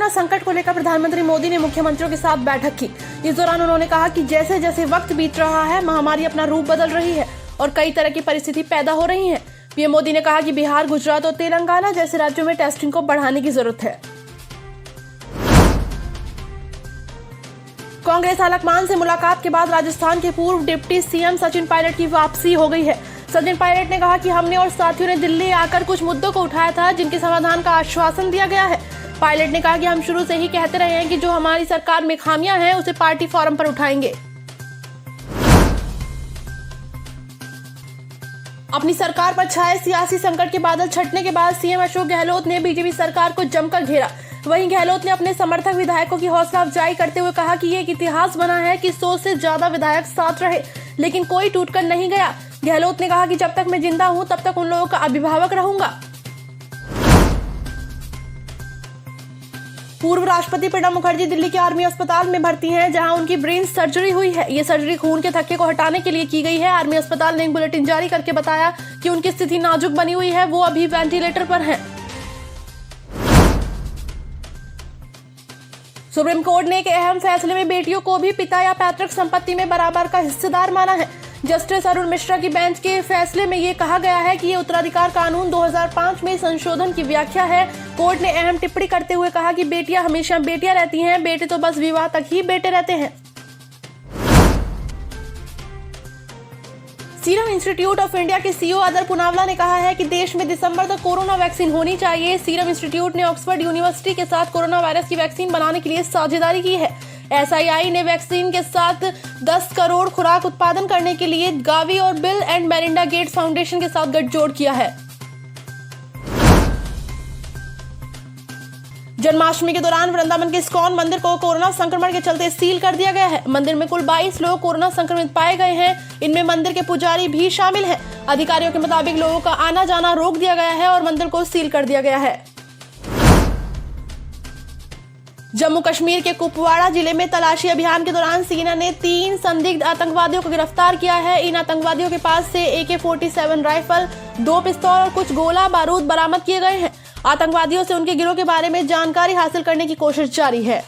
संकट को लेकर प्रधानमंत्री मोदी ने मुख्यमंत्रियों के साथ बैठक की। इस दौरान उन्होंने कहा कि जैसे जैसे वक्त बीत रहा है, महामारी अपना रूप बदल रही है और कई तरह की परिस्थिति पैदा हो रही है। पीएम मोदी ने कहा कि बिहार, गुजरात और तेलंगाना जैसे राज्यों में टेस्टिंग को बढ़ाने की जरूरत है। कांग्रेस आलाकमान से मुलाकात के बाद राजस्थान के पूर्व डिप्टी सीएम सचिन पायलट की वापसी हो गई है। सचिन पायलट ने कहा कि हमने और साथियों ने दिल्ली आकर कुछ मुद्दों को उठाया था, जिनके समाधान का आश्वासन दिया गया है। पायलट ने कहा कि हम शुरू से ही कहते रहे हैं कि जो हमारी सरकार में खामियां हैं, उसे पार्टी फोरम पर उठाएंगे। अपनी सरकार पर छाए सियासी संकट के बादल छटने के बाद सीएम अशोक गहलोत ने बीजेपी सरकार को जमकर घेरा। वहीं गहलोत ने अपने समर्थक विधायकों की हौसला अफजाई करते हुए कहा कि ये एक इतिहास बना है कि 100 से ज्यादा विधायक साथ रहे, लेकिन कोई टूटकर नहीं गया। गहलोत ने कहा कि जब तक मैं जिंदा हूं, तब तक उन लोगों का अभिभावक रहूंगा। पूर्व राष्ट्रपति प्रणब मुखर्जी दिल्ली के आर्मी अस्पताल में भर्ती हैं, जहां उनकी ब्रेन सर्जरी हुई है। ये सर्जरी खून के थक्के को हटाने के लिए की गई है। आर्मी अस्पताल ने एक बुलेटिन जारी करके बताया कि उनकी स्थिति नाजुक बनी हुई है, वो अभी वेंटिलेटर पर हैं। सुप्रीम कोर्ट ने एक अहम फैसले में बेटियों को भी पिता या पैतृक संपत्ति में बराबर का हिस्सेदार माना है। जस्टिस अरुण मिश्रा की बेंच के फैसले में ये कहा गया है कि ये उत्तराधिकार कानून 2005 में संशोधन की व्याख्या है। कोर्ट ने अहम टिप्पणी करते हुए कहा कि बेटियां हमेशा बेटियां रहती हैं, बेटे तो बस विवाह तक ही बेटे रहते हैं। सीरम इंस्टीट्यूट ऑफ इंडिया के सीईओ अदर पुनावाला ने कहा है कि देश में दिसंबर तक कोरोना वैक्सीन होनी चाहिए। सीरम इंस्टीट्यूट ने ऑक्सफोर्ड यूनिवर्सिटी के साथ कोरोना वायरस की वैक्सीन बनाने के लिए साझेदारी की है। एसआईआई ने वैक्सीन के साथ 10 करोड़ खुराक उत्पादन करने के लिए गावी और bill and Melinda Gates foundation के साथ गठजोड़ किया है। जन्माष्टमी के दौरान वृंदावन के इस्कॉन मंदिर को कोरोना संक्रमण के चलते सील कर दिया गया है। मंदिर में कुल 22 लोग कोरोना संक्रमित पाए गए हैं। इनमें मंदिर के पुजारी भी शामिल हैं। अधिकारियों के मुताबिक लोगों का आना जाना रोक दिया गया है और मंदिर को सील कर दिया गया है। जम्मू कश्मीर के कुपवाड़ा जिले में तलाशी अभियान के दौरान सेना ने 3 संदिग्ध आतंकवादियों को गिरफ्तार किया है। इन आतंकवादियों के पास से AK-47 राइफल, 2 पिस्तौल और कुछ गोला बारूद बरामद किए गए हैं। आतंकवादियों से उनके गिरोह के बारे में जानकारी हासिल करने की कोशिश जारी है।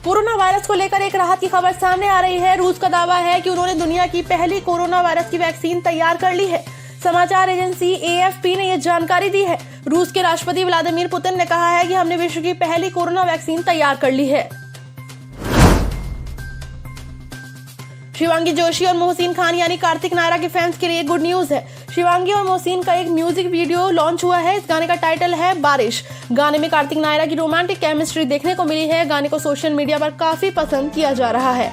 कोरोना वायरस को लेकर एक राहत की खबर सामने आ रही है। रूस का दावा है कि उन्होंने दुनिया की पहली कोरोना वायरस की वैक्सीन तैयार कर ली है। समाचार एजेंसी AFP ने यह जानकारी दी है। रूस के राष्ट्रपति व्लादिमीर पुतिन ने कहा है कि हमने विश्व की पहली कोरोना वैक्सीन तैयार कर ली है। शिवांगी जोशी और मोहसिन खान यानी कार्तिक नायरा के फैंस के लिए गुड न्यूज है। शिवांगी और मोहसिन का एक म्यूजिक वीडियो लॉन्च हुआ है। इस गाने का टाइटल है बारिश। गाने में कार्तिक नायरा की रोमांटिक केमिस्ट्री देखने को मिली है। गाने को सोशल मीडिया पर काफी पसंद किया जा रहा है।